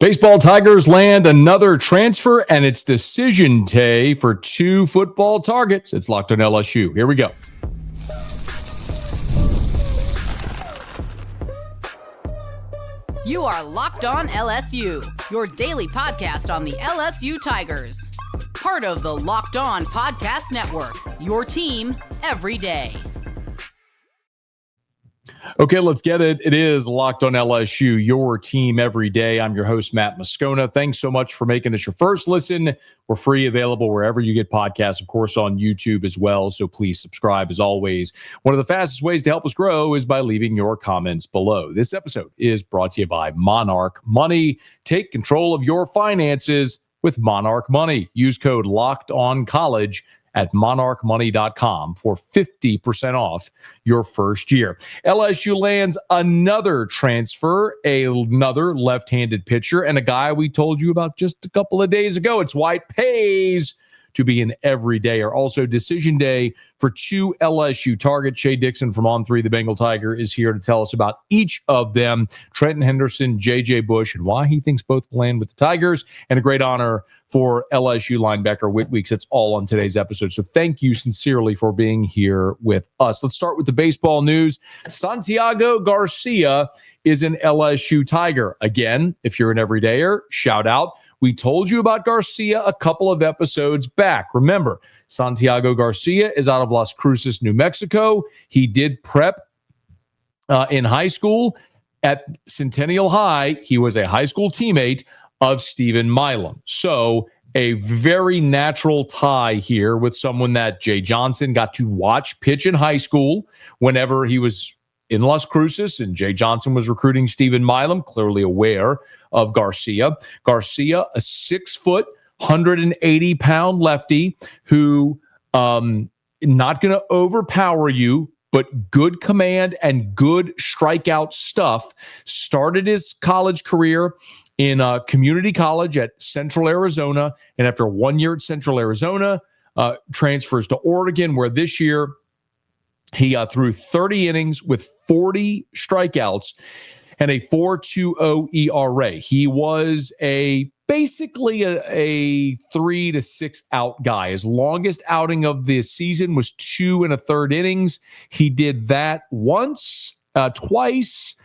Baseball Tigers land another transfer, and it's decision day for two football targets. It's Locked on LSU. Here we go. You are Locked on LSU, your daily podcast on the LSU Tigers. Part of the Locked on Podcast Network, your team every day. Okay, let's get it. It is Locked on LSU, your team every day. I'm your host, Matt Moscona. Thanks so much for making this your first listen. We're free, available wherever you get podcasts, of course, on YouTube as well. So please subscribe as always. One of the fastest ways to help us grow is by leaving your comments below. This episode is brought to you by Monarch Money. Take control of your finances with Monarch Money. Use code LOCKEDONCollege at monarchmoney.com for 50% off your first year. LSU lands another transfer, another left-handed pitcher, and a guy we told you about just a couple of days ago. It's why it pays to be an everydayer. Also, decision day for two LSU targets. Shea Dixon from On 3, the Bengal Tiger, is here to tell us about each of them. Trenton Henderson, J.J. Bush, and why he thinks both will land with the Tigers. And a great honor for LSU linebacker Whit Weeks. It's all on today's episode. So thank you sincerely for being here with us. Let's start with the baseball news. Santiago Garcia is an LSU Tiger. Again, if you're an everydayer, shout out. We told you about Garcia a couple of episodes back. Remember, Santiago Garcia is out of Las Cruces, New Mexico. He did prep in high school at Centennial High. He was a high school teammate of Stephen Milam. So a very natural tie here with someone that Jay Johnson got to watch pitch in high school whenever he was in Las Cruces, and Jay Johnson was recruiting Stephen Milam, clearly aware of Garcia. Garcia, a 6-foot, 180-pound lefty who not going to overpower you, but good command and good strikeout stuff. Started his college career in community college at Central Arizona, and after 1 year at Central Arizona, transfers to Oregon, where this year he threw 30 innings with 40 strikeouts and a 4.20 ERA. He was basically a 3 to 6 out guy. His longest outing of the season was 2 1/3 innings. He did that once, twice,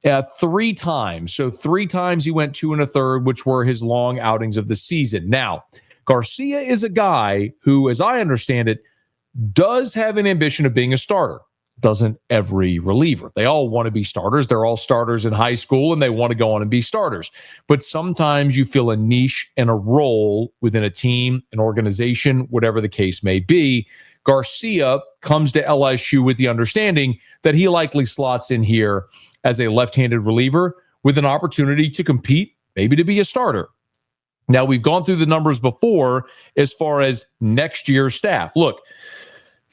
3 times. So 3 times he went 2 1/3, which were his long outings of the season. Now, Garcia is a guy who, as I understand it, does have an ambition of being a starter. Doesn't every reliever. They all want to be starters. They're all starters in high school, and they want to go on and be starters. But sometimes you fill a niche and a role within a team, an organization, whatever the case may be. Garcia comes to LSU with the understanding that he likely slots in here as a left-handed reliever with an opportunity to compete, maybe to be a starter. Now, we've gone through the numbers before as far as next year's staff. Look,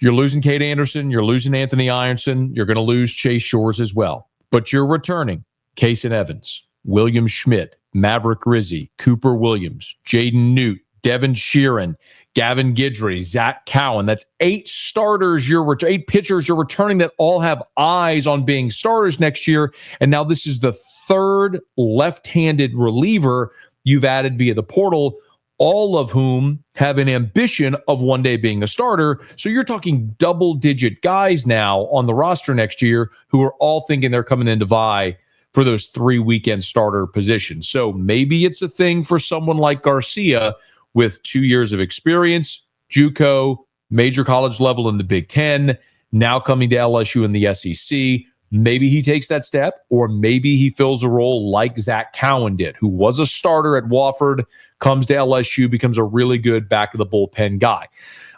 you're losing Cade Anderson. You're losing Anthony Ironson. You're going to lose Chase Shores as well. But you're returning Kason Evans, William Schmidt, Maverick Rizzi, Cooper Williams, Jaden Newt, Devin Sheeran, Gavin Guidry, Zach Cowan. That's 8 starters. 8 pitchers you're returning that all have eyes on being starters next year. And now this is the 3rd left-handed reliever you've added via the portal, all of whom have an ambition of one day being a starter. So you're talking double-digit guys now on the roster next year who are all thinking they're coming in to vie for those 3 weekend starter positions. So maybe it's a thing for someone like Garcia with 2 years of experience, JUCO, major college level in the Big Ten, now coming to LSU in the SEC. Maybe he takes that step, or maybe he fills a role like Zach Cowan did, who was a starter at Wofford, comes to LSU, becomes a really good back of the bullpen guy.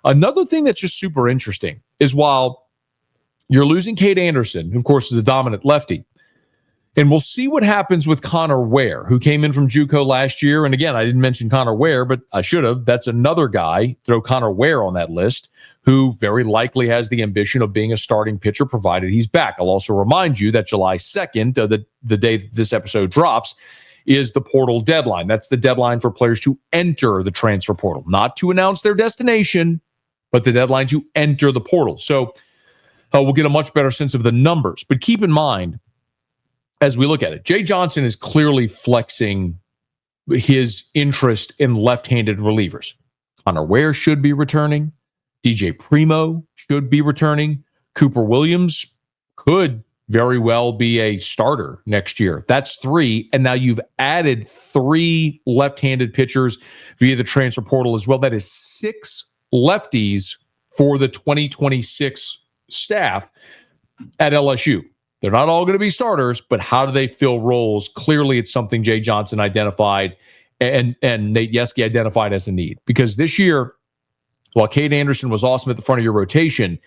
Another thing that's just super interesting is while you're losing Cade Anderson, who of course is a dominant lefty, and we'll see what happens with Connor Ware, who came in from JUCO last year. And again, I didn't mention Connor Ware, but I should have. That's another guy, throw Connor Ware on that list, who very likely has the ambition of being a starting pitcher, provided he's back. I'll also remind you that July 2nd, the day that this episode drops, is the portal deadline. That's the deadline for players to enter the transfer portal, not to announce their destination, but the deadline to enter the portal. So we'll get a much better sense of the numbers. But keep in mind, as we look at it, Jay Johnson is clearly flexing his interest in left-handed relievers. Connor Ware should be returning. DJ Primo should be returning. Cooper Williams could very well be a starter next year. That's 3. And now you've added 3 left-handed pitchers via the transfer portal as well. That is 6 lefties for the 2026 staff at LSU. They're not all going to be starters, but how do they fill roles? Clearly, it's something Jay Johnson identified and Nate Yeskie identified as a need. Because this year, while Cade Anderson was awesome at the front of your rotation,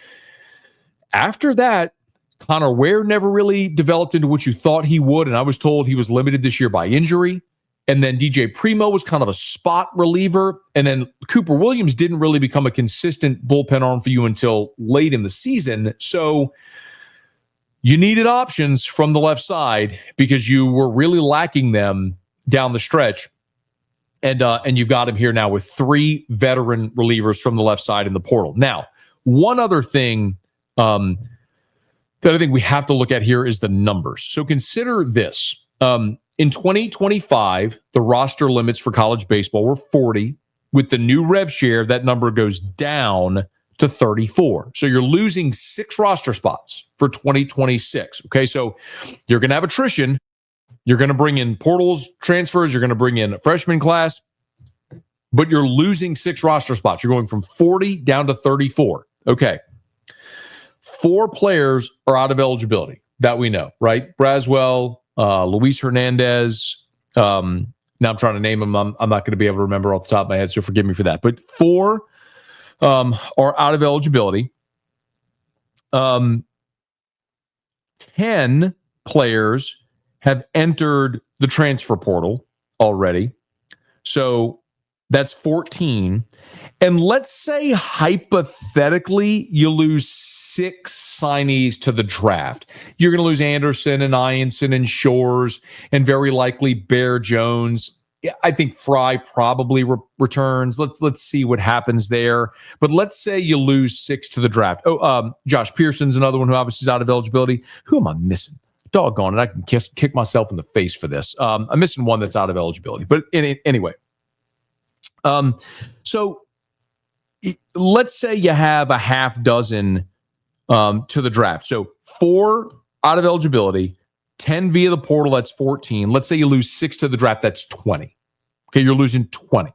after that, Connor Ware never really developed into what you thought he would, and I was told he was limited this year by injury. And then DJ Primo was kind of a spot reliever, and then Cooper Williams didn't really become a consistent bullpen arm for you until late in the season. So you needed options from the left side because you were really lacking them down the stretch. And you've got him here now with 3 veteran relievers from the left side in the portal. Now, one other thing that I think we have to look at here is the numbers. So consider this. In 2025, the roster limits for college baseball were 40. With the new rev share, that number goes down to 34. So you're losing 6 roster spots for 2026. Okay, so you're going to have attrition. You're going to bring in portals, transfers. You're going to bring in a freshman class. But you're losing 6 roster spots. You're going from 40 down to 34. Okay. 4 players are out of eligibility that we know, right? Braswell, Luis Hernandez. Now I'm trying to name them. I'm not going to be able to remember off the top of my head, so forgive me for that. But 4 are out of eligibility. 10 players have entered the transfer portal already. So that's 14. And let's say hypothetically you lose 6 signees to the draft. You're going to lose Anderson and Ianson and Shores and very likely Bear Jones. I think Fry probably returns. Let's see what happens there. But let's say you lose 6 to the draft. Josh Pearson's another one who obviously is out of eligibility. Who am I missing? Doggone it. I can kick myself in the face for this. I'm missing one that's out of eligibility. But anyway. So let's say you have a half dozen to the draft. So 4 out of eligibility, 10 via the portal, that's 14. Let's say you lose 6 to the draft, that's 20. Okay, you're losing 20.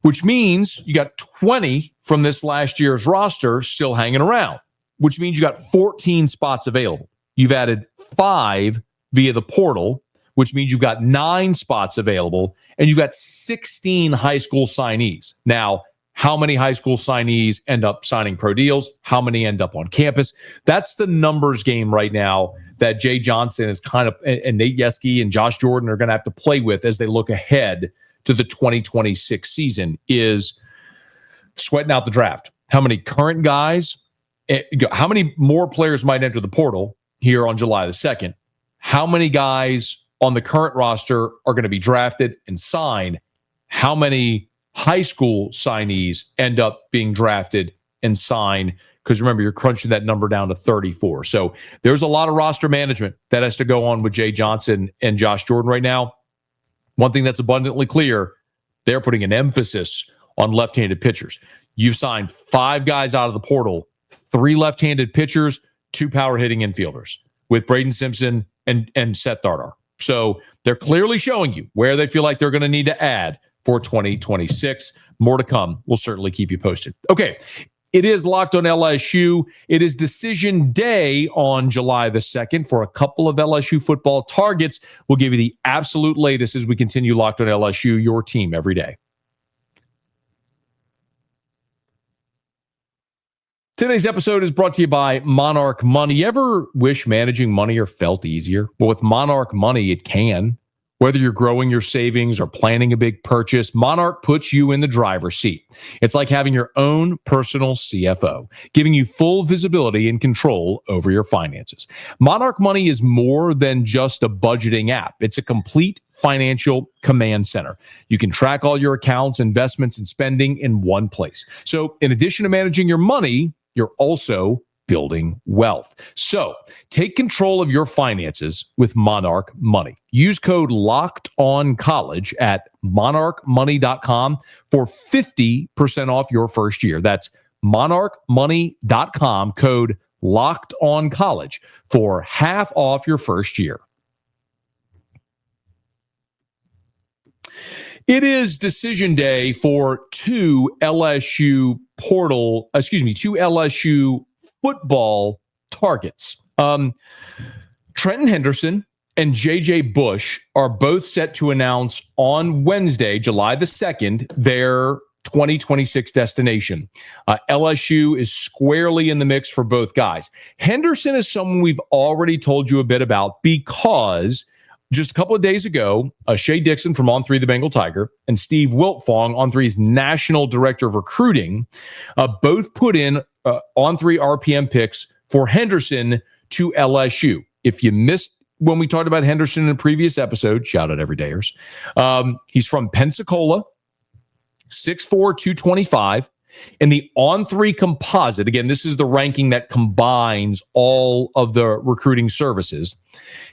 Which means you got 20 from this last year's roster still hanging around, which means you got 14 spots available. You've added 5 via the portal, which means you've got 9 spots available, and you've got 16 high school signees. Now, how many high school signees end up signing pro deals? How many end up on campus? That's the numbers game right now that Jay Johnson is kind of, and Nate Yeskie and Josh Jordan are going to have to play with as they look ahead to the 2026 season, is sweating out the draft. How many current guys, how many more players might enter the portal here on July the 2nd? How many guys on the current roster are going to be drafted and signed? How many high school signees end up being drafted and signed? Because remember, you're crunching that number down to 34. So there's a lot of roster management that has to go on with Jay Johnson and Josh Jordan right now. One thing that's abundantly clear, they're putting an emphasis on left-handed pitchers. You've signed 5 guys out of the portal, 3 left-handed pitchers, 2 power-hitting infielders with Braden Simpson and Seth Dardar. So they're clearly showing you where they feel like they're going to need to add for 2026. More to come. We'll certainly keep you posted. Okay, it is Locked on LSU. It is decision day on July the 2nd for a couple of LSU football targets. We'll give you the absolute latest as we continue Locked on LSU, your team every day. Today's episode is brought to you by Monarch Money. You ever wish managing money or felt easier? Well, with Monarch Money, it can. Whether you're growing your savings or planning a big purchase, Monarch puts you in the driver's seat. It's like having your own personal CFO, giving you full visibility and control over your finances. Monarch Money is more than just a budgeting app. It's a complete financial command center. You can track all your accounts, investments, and spending in one place. So in addition to managing your money, you're also building wealth. So take control of your finances with Monarch Money. Use code LOCKEDONCollege at monarchmoney.com for 50% off your first year. That's monarchmoney.com, code LOCKEDONCollege for half off your first year. It is decision day for two LSU football targets. Trenton Henderson and J.J. Bush are both set to announce on Wednesday, July the 2nd, their 2026 destination. LSU is squarely in the mix for both guys. Henderson is someone we've already told you a bit about because just a couple of days ago, Shea Dixon from On3 the Bengal Tiger and Steve Wiltfong, On3's National Director of Recruiting, both put in On3 RPM picks for Henderson to LSU. If you missed when we talked about Henderson in a previous episode, shout out everydayers. He's from Pensacola, 6'4", 225. In the On3 composite, again, this is the ranking that combines all of the recruiting services.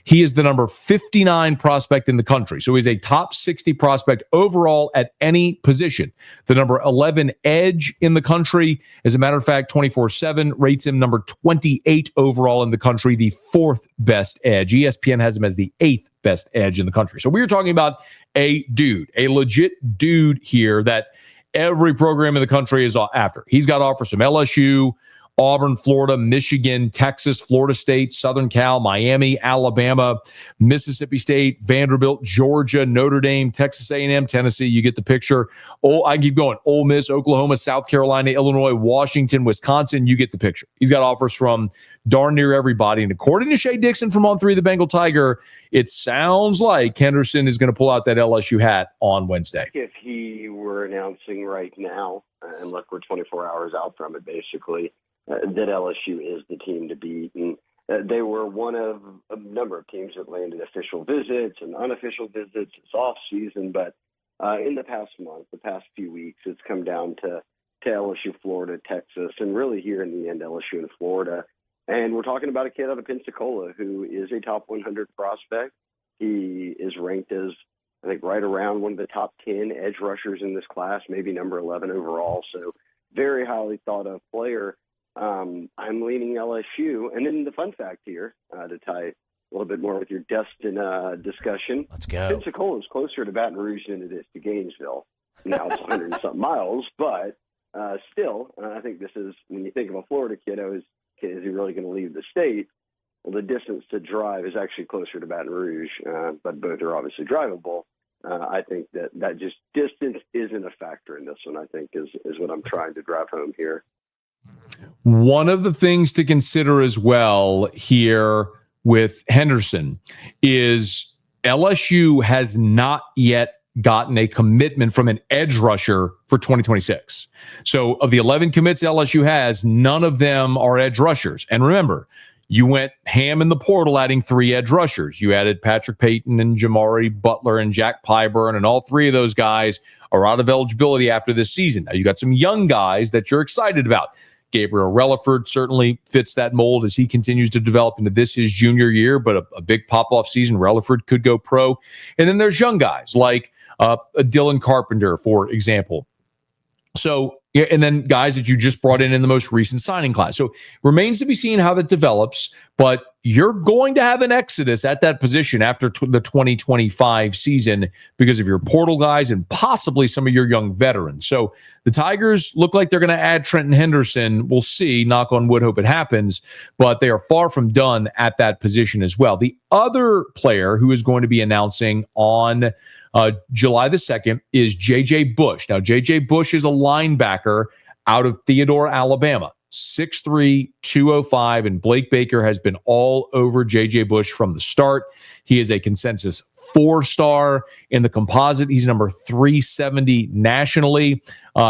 He is the number 59 prospect in the country. So he's a top 60 prospect overall at any position. The number 11 edge in the country, as a matter of fact, 24/7 rates him number 28 overall in the country, the fourth best edge. ESPN has him as the eighth best edge in the country. So we're talking about a dude, a legit dude here that every program in the country is after. He's got offers from LSU, Auburn, Florida, Michigan, Texas, Florida State, Southern Cal, Miami, Alabama, Mississippi State, Vanderbilt, Georgia, Notre Dame, Texas A&M, Tennessee. You get the picture. Oh, I keep going. Ole Miss, Oklahoma, South Carolina, Illinois, Washington, Wisconsin. You get the picture. He's got offers from darn near everybody. And according to Shea Dixon from On3 the Bengal Tiger, it sounds like Henderson is going to pull out that LSU hat on Wednesday. If he were announcing right now, and look, we're 24 hours out from it basically, that LSU is the team to beat. And they were one of a number of teams that landed official visits and unofficial visits this offseason. But in the past month, the past few weeks, it's come down to LSU, Florida, Texas, and really here in the end, LSU and Florida. And we're talking about a kid out of Pensacola who is a top 100 prospect. He is ranked as, I think, right around one of the top 10 edge rushers in this class, maybe number 11 overall. So very highly thought of player. I'm leaning LSU. And then the fun fact here, to tie a little bit more with your Destin discussion. Let's go. Pensacola is closer to Baton Rouge than it is to Gainesville. Now it's 100 and something miles, but still, I think this is, when you think of a Florida kiddo, is he really going to leave the state? Well, the distance to drive is actually closer to Baton Rouge, but both are obviously drivable. I think that just distance isn't a factor in this one, I think, is what I'm trying to drive home here. One of the things to consider as well here with Henderson is LSU has not yet gotten a commitment from an edge rusher for 2026. So of the 11 commits LSU has, none of them are edge rushers. And remember, you went ham in the portal adding 3 edge rushers. You added Patrick Payton and Jamari Butler and Jack Pyburn, and all 3 of those guys are out of eligibility after this season. Now you got some young guys that you're excited about. Gabriel Relaford certainly fits that mold as he continues to develop into his junior year, but a big pop-off season. Relaford could go pro. And then there's young guys like Dylan Carpenter, for example. So, and then guys that you just brought in the most recent signing class. So remains to be seen how that develops, but you're going to have an exodus at that position after the 2025 season because of your portal guys and possibly some of your young veterans. So the Tigers look like they're going to add Trenton Henderson. We'll see, knock on wood, hope it happens, but they are far from done at that position as well. The other player who is going to be announcing on July the 2nd is J.J. Bush. Now, J.J. Bush is a linebacker out of Theodore, Alabama, 6'3", 205, and Blake Baker has been all over J.J. Bush from the start. He is a consensus 4-star in the composite. He's number 370 nationally.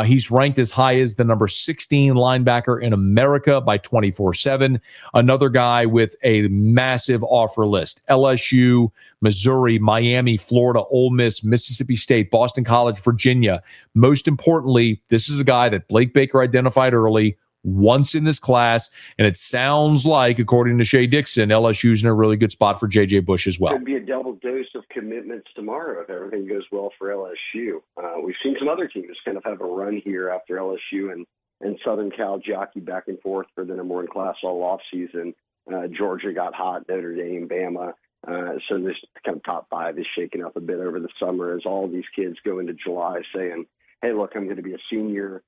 He's ranked as high as the number 16 linebacker in America by 24/7. Another guy with a massive offer list: LSU, Missouri, Miami, Florida, Ole Miss, Mississippi State, Boston College, Virginia. Most importantly, this is a guy that Blake Baker identified early, once in this class. And it sounds like, according to Shea Dixon, LSU's in a really good spot for J.J. Bush as well. Could be a double dose of commitments tomorrow if everything goes well for LSU. We've seen some other teams kind of have a run here after LSU and Southern Cal jockey back and forth for the number one class all offseason. Georgia got hot, Notre Dame, Bama. So this kind of top five is shaking up a bit over the summer as all these kids go into July saying, hey, look, I'm going to be a senior.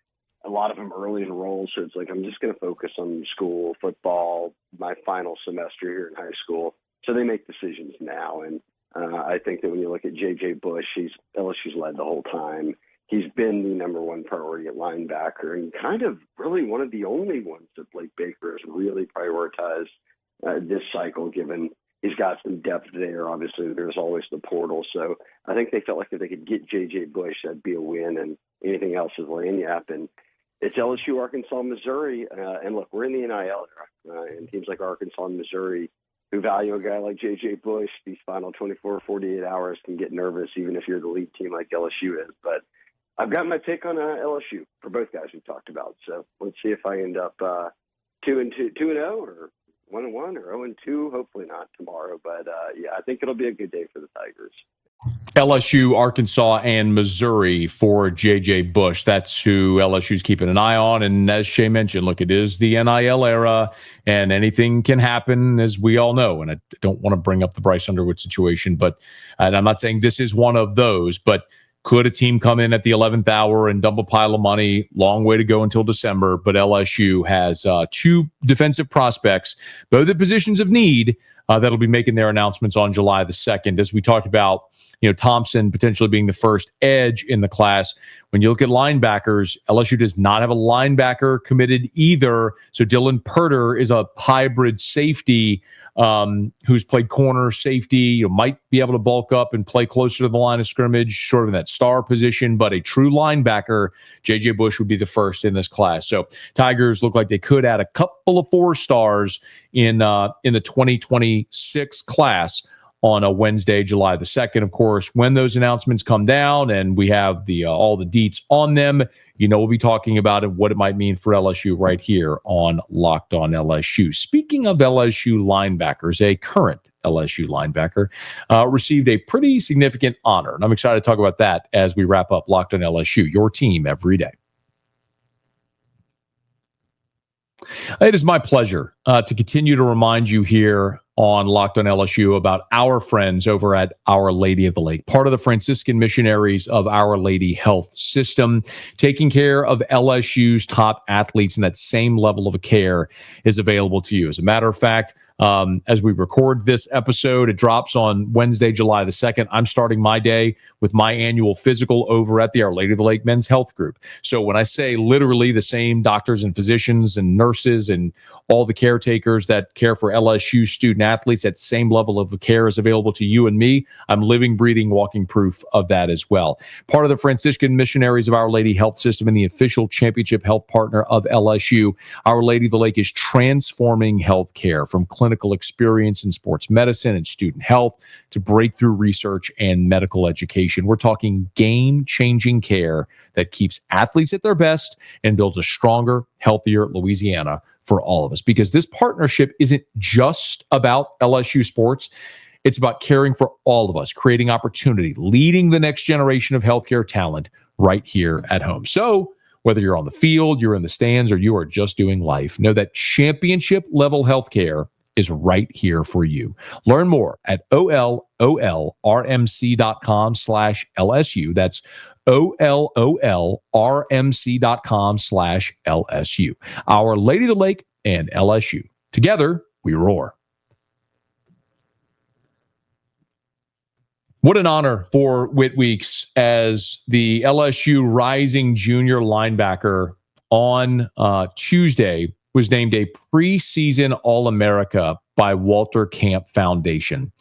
A lot of them early enrolled, so it's like I'm just going to focus on school, football, my final semester here in high school. So they make decisions now. And I think that when you look at J.J. Bush, LSU's led the whole time. He's been the number one priority at linebacker and kind of really one of the only ones that Blake Baker has really prioritized this cycle, given he's got some depth there. Obviously, there's always the portal. So I think they felt like if they could get J.J. Bush, that'd be a win, and anything else is lagniappe. And it's LSU, Arkansas, Missouri. And look, we're in the NIL era. And teams like Arkansas and Missouri who value a guy like J.J. Bush, these final 24, 48 hours can get nervous, even if you're the lead team like LSU is. But I've got my take on LSU for both guys we talked about. So let's see if I end up 2-0 or 1-1 or 0-2. Hopefully not tomorrow, but yeah, I think it'll be a good day for the Tigers. LSU, Arkansas, and Missouri for J.J. Bush. That's who LSU's keeping an eye on. And as Shea mentioned, look, it is the NIL era, and anything can happen, as we all know. And I don't want to bring up the Bryce Underwood situation, and I'm not saying this is one of those, but could a team come in at the 11th hour and dump a pile of money? Long way to go until December, but LSU has two defensive prospects, both at positions of need, that'll be making their announcements on July the 2nd. As we talked about, Thompson potentially being the first edge in the class. When you look at linebackers, LSU does not have a linebacker committed either. So Dylan Purter is a hybrid safety who's played corner safety, might be able to bulk up and play closer to the line of scrimmage, sort of in that star position, but a true linebacker, J.J. Bush, would be the first in this class. So Tigers look like they could add a couple of 4-stars in the 2026 class on a Wednesday, July the 2nd. Of course, when those announcements come down and we have the all the deets on them, we'll be talking about it, what it might mean for LSU right here on Locked On LSU. Speaking of LSU linebackers, a current LSU linebacker received a pretty significant honor. And I'm excited to talk about that as we wrap up Locked On LSU, your team every day. It is my pleasure to continue to remind you here on Locked On LSU about our friends over at Our Lady of the Lake, part of the Franciscan Missionaries of Our Lady Health System, taking care of LSU's top athletes, and that same level of care is available to you. As a matter of fact, as we record this episode, it drops on Wednesday, July the 2nd. I'm starting my day with my annual physical over at the Our Lady of the Lake Men's Health Group. So when I say literally the same doctors and physicians and nurses and all the caretakers that care for LSU student athletes, that same level of care is available to you and me. I'm living, breathing, walking proof of that as well. Part of the Franciscan Missionaries of Our Lady Health System and the official championship health partner of LSU, Our Lady of the Lake is transforming healthcare from clinical experience in sports medicine and student health to breakthrough research and medical education. We're talking game-changing care that keeps athletes at their best and builds a stronger, healthier Louisiana for all of us, because this partnership isn't just about LSU sports. It's about caring for all of us, creating opportunity, leading the next generation of healthcare talent right here at home. So whether you're on the field, you're in the stands, or you are just doing life, know that championship level healthcare is right here for you. Learn more at ololrmc.com/LSU. That's ololrmc.com/LSU. Our Lady of the Lake and LSU. Together, we roar. What an honor for Whit Weeks as the LSU rising junior linebacker on Tuesday was named a preseason All-America by Walter Camp Foundation.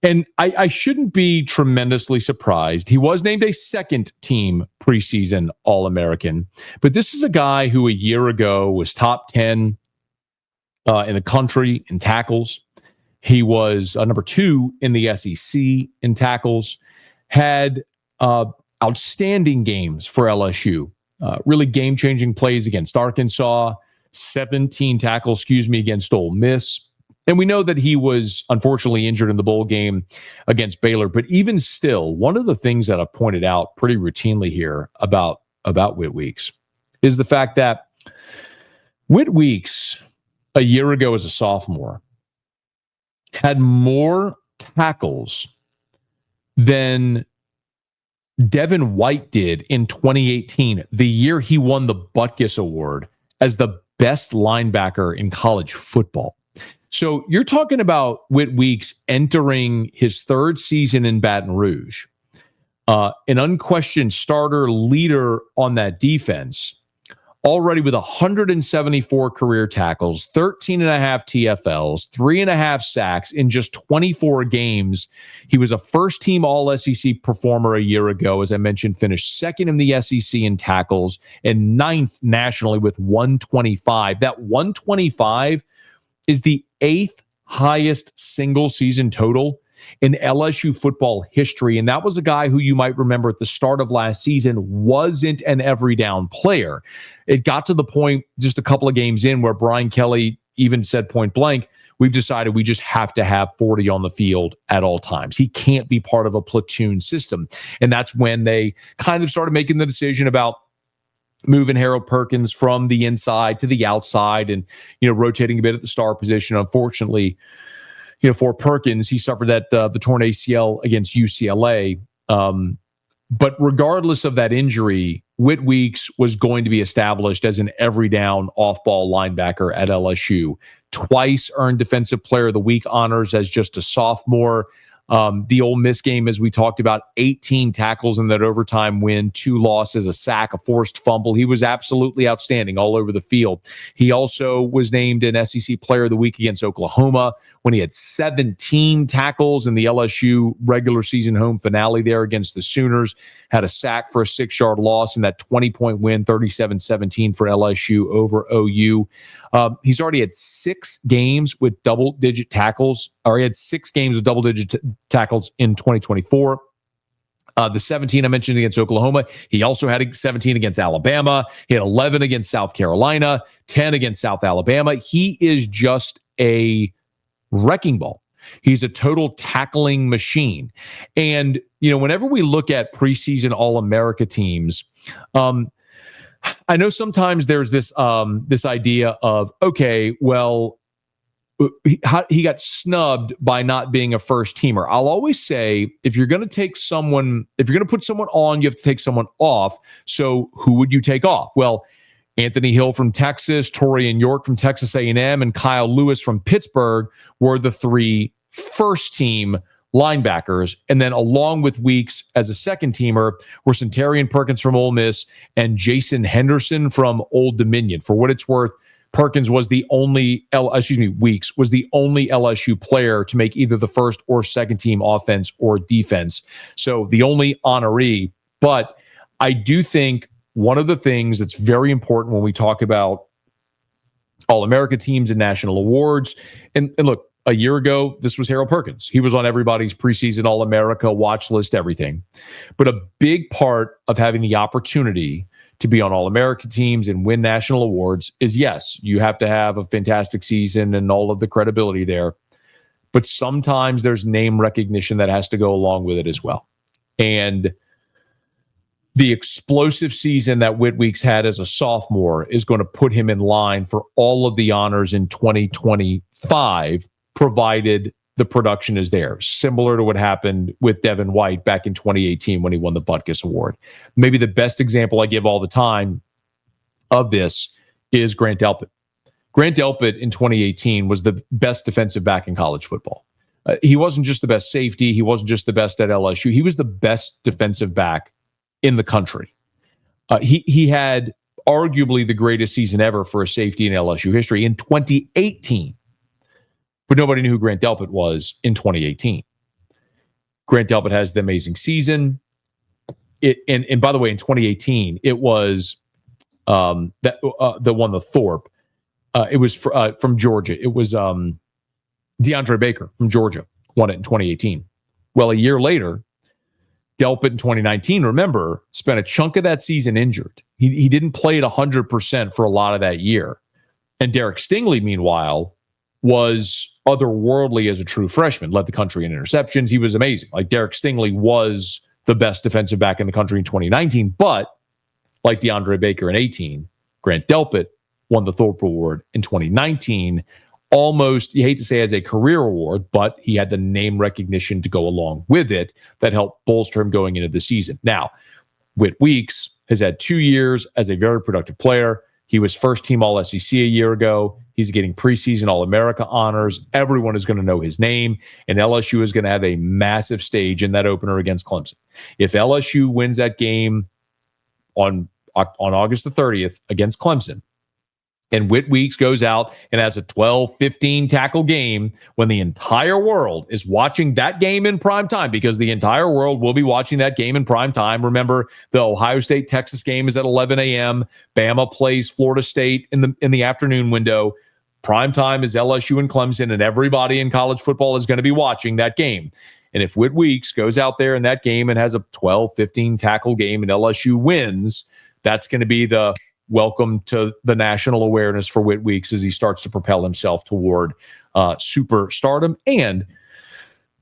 And I shouldn't be tremendously surprised. He was named a second-team preseason All-American. But this is a guy who a year ago was top 10 in the country in tackles. He was number 2 in the SEC in tackles, had outstanding games for LSU really game-changing plays against Arkansas, 17 tackles, against Ole Miss. And we know that he was unfortunately injured in the bowl game against Baylor. But even still, one of the things that I've pointed out pretty routinely here about Whit Weeks is the fact that Whit Weeks, a year ago as a sophomore, had more tackles than Devin White did in 2018, the year he won the Butkus Award as the best linebacker in college football. So you're talking about Whit Weeks entering his third season in Baton Rouge, an unquestioned starter leader on that defense, already with 174 career tackles, 13 and a half TFLs, 3.5 sacks in just 24 games. He was a first-team All-SEC performer a year ago. As I mentioned, finished second in the SEC in tackles and 9th nationally with 125. That 125 is the 8th highest single-season total in LSU football history. And that was a guy who you might remember at the start of last season wasn't an every down player. It got to the point just a couple of games in where Brian Kelly even said point blank, we've decided we just have to have 40 on the field at all times. He can't be part of a platoon system. And that's when they kind of started making the decision about moving Harold Perkins from the inside to the outside and, rotating a bit at the star position. Unfortunately, for Perkins, he suffered that the torn ACL against UCLA. But regardless of that injury, Whit Weeks was going to be established as an every down off-ball linebacker at LSU. Twice earned Defensive Player of the Week honors as just a sophomore. The Ole Miss game, as we talked about, 18 tackles in that overtime win, 2 losses, a sack, a forced fumble. He was absolutely outstanding all over the field. He also was named an SEC Player of the Week against Oklahoma when he had 17 tackles in the LSU regular season home finale there against the Sooners, had a sack for a 6-yard loss in that 20-point win, 37-17 for LSU over OU. He's already had 6 games with double-digit tackles, or he had 6 games with double-digit tackles in 2024. The 17 I mentioned against Oklahoma, he also had 17 against Alabama. He had 11 against South Carolina, 10 against South Alabama. He is just a wrecking ball. He's a total tackling machine. And, whenever we look at preseason All-America teams, I know sometimes there's this idea of, okay, well, he got snubbed by not being a first teamer. I'll always say, if you're going to put someone on, you have to take someone off. So who would you take off? Well, Anthony Hill from Texas, Torian York from Texas A&M, and Kyle Lewis from Pittsburgh were the 3 first-team linebackers. And then along with Weeks as a second-teamer were Centarian Perkins from Ole Miss and Jason Henderson from Old Dominion. For what it's worth, Weeks was the only LSU player to make either the first or second-team offense or defense. So the only honoree. But I do think one of the things that's very important when we talk about All-America teams and national awards, and look, a year ago, this was Harold Perkins. He was on everybody's preseason All-America watch list, everything. But a big part of having the opportunity to be on All-America teams and win national awards is, yes, you have to have a fantastic season and all of the credibility there. But sometimes there's name recognition that has to go along with it as well. And the explosive season that Whit Weeks had as a sophomore is going to put him in line for all of the honors in 2025, provided the production is there, similar to what happened with Devin White back in 2018 when he won the Butkus Award. Maybe the best example I give all the time of this is Grant Delpit. Grant Delpit in 2018 was the best defensive back in college football. He wasn't just the best safety. He wasn't just the best at LSU. He was the best defensive back in the country. He had arguably the greatest season ever for a safety in LSU history in 2018. But nobody knew who Grant Delpit was in 2018. Grant Delpit has the amazing season. And by the way, in 2018, it was the one, the Thorpe. It was from Georgia. It was DeAndre Baker from Georgia won it in 2018. Well, a year later, Delpit in 2019, remember, spent a chunk of that season injured. He didn't play at 100% for a lot of that year. And Derek Stingley, meanwhile, was otherworldly as a true freshman, led the country in interceptions. He was amazing. Like, Derek Stingley was the best defensive back in the country in 2019. But like DeAndre Baker in 18, Grant Delpit won the Thorpe Award in 2019. Almost, you hate to say as a career award, but he had the name recognition to go along with it that helped bolster him going into the season. Now, Whit Weeks has had 2 years as a very productive player. He was first team All-SEC a year ago. He's getting preseason All-America honors. Everyone is going to know his name, and LSU is going to have a massive stage in that opener against Clemson. If LSU wins that game on August the 30th against Clemson, and Whit Weeks goes out and has a 12-15 tackle game when the entire world is watching that game in prime time, because the entire world will be watching that game in prime time. Remember, the Ohio State-Texas game is at 11 a.m. Bama plays Florida State in the afternoon window. Prime time is LSU and Clemson, and everybody in college football is going to be watching that game. And if Whit Weeks goes out there in that game and has a 12-15 tackle game and LSU wins, that's going to be the welcome to the national awareness for Whit Weeks as he starts to propel himself toward superstardom. And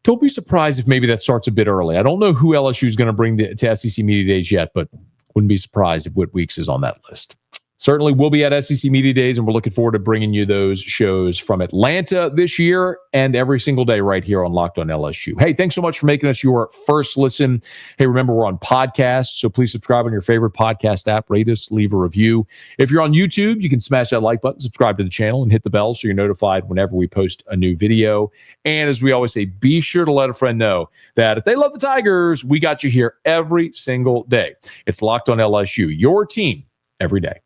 don't be surprised if maybe that starts a bit early. I don't know who LSU is going to bring to SEC Media Days yet, but wouldn't be surprised if Whit Weeks is on that list. Certainly, we'll be at SEC Media Days, and we're looking forward to bringing you those shows from Atlanta this year and every single day right here on Locked On LSU. Hey, thanks so much for making us your first listen. Hey, remember, we're on podcasts, so please subscribe on your favorite podcast app. Rate us, leave a review. If you're on YouTube, you can smash that like button, subscribe to the channel, and hit the bell so you're notified whenever we post a new video. And as we always say, be sure to let a friend know that if they love the Tigers, we got you here every single day. It's Locked On LSU, your team every day.